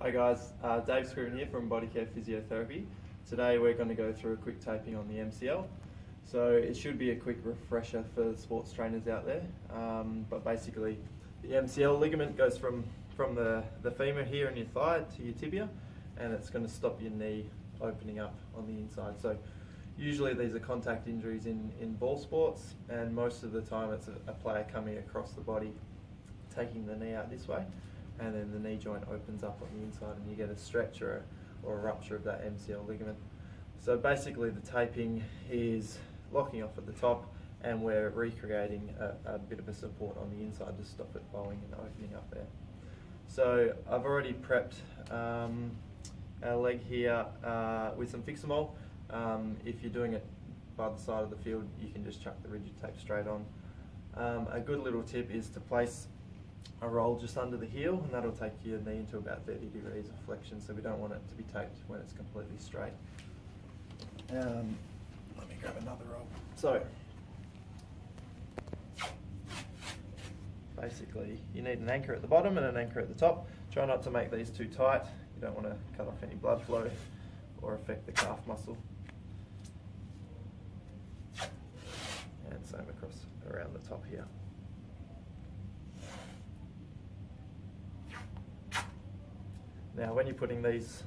Hi guys, Dave Scriven here from Body Care Physiotherapy. Today we're going to go through a quick taping on the MCL. So it should be a quick refresher for the sports trainers out there. But basically the MCL ligament goes from the femur here in your thigh to your tibia, and it's going to stop your knee opening up on the inside. So usually these are contact injuries in ball sports, and most of the time it's a player coming across the body, taking the knee out this way, and then the knee joint opens up on the inside and you get a stretch or a rupture of that MCL ligament. So basically the taping is locking off at the top, and we're recreating a bit of a support on the inside to stop it bowing and opening up there. So I've already prepped our leg here with some Fixamol. If you're doing it by the side of the field, you can just chuck the rigid tape straight on. A good little tip is to place a roll just under the heel, and that'll take your knee into about 30 degrees of flexion, so we don't want it to be taped when it's completely straight. Let me grab another roll. So basically you need an anchor at the bottom and an anchor at the top. Try not to make these too tight. You don't want to cut off any blood flow or affect the calf muscle. And same across around the top here. Now when you're putting these,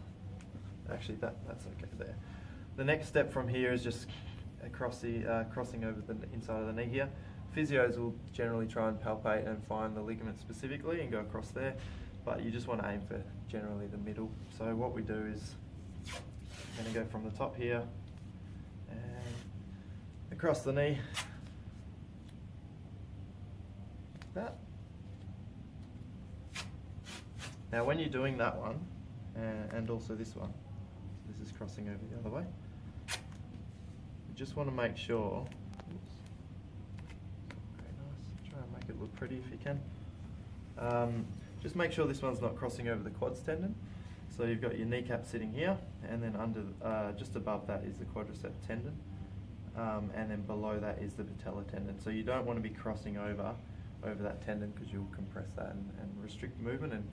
actually that's okay there. The next step from here is just crossing over the inside of the knee here. Physios will generally try and palpate and find the ligament specifically and go across there, but you just want to aim for generally the middle. So what we do is, I'm going to go from the top here and across the knee, like that. Now when you're doing that one, and also this one, this is crossing over the other way, you just want to make sure, oops, very nice, try and make it look pretty if you can. Just make sure this one's not crossing over the quads tendon. So you've got your kneecap sitting here, and then under, just above that is the quadricep tendon, and then below that is the patellar tendon. So you don't want to be crossing over that tendon, because you'll compress that and restrict movement and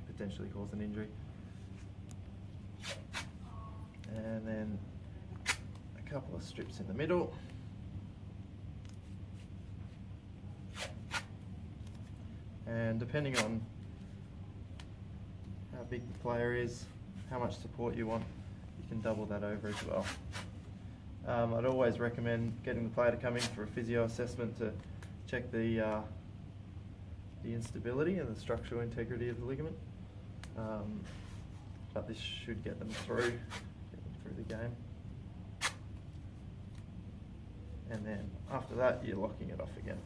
potentially cause an injury. And then a couple of strips in the middle. And depending on how big the player is, how much support you want, you can double that over as well. I'd always recommend getting the player to come in for a physio assessment to check the instability and the structural integrity of the ligament, but this should get them through the game. And then after that, you're locking it off again.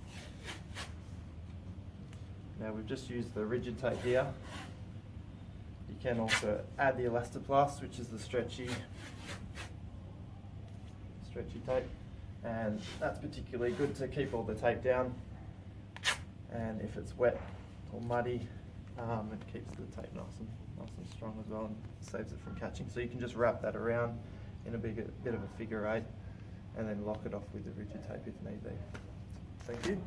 Now we've just used the rigid tape here. You can also add the elastoplast, which is the stretchy tape, and that's particularly good to keep all the tape down. And if it's wet or muddy, it keeps the tape nice and strong as well, and saves it from catching. So you can just wrap that around in a bit of a figure eight, and then lock it off with the rigid tape if need be. Thank you.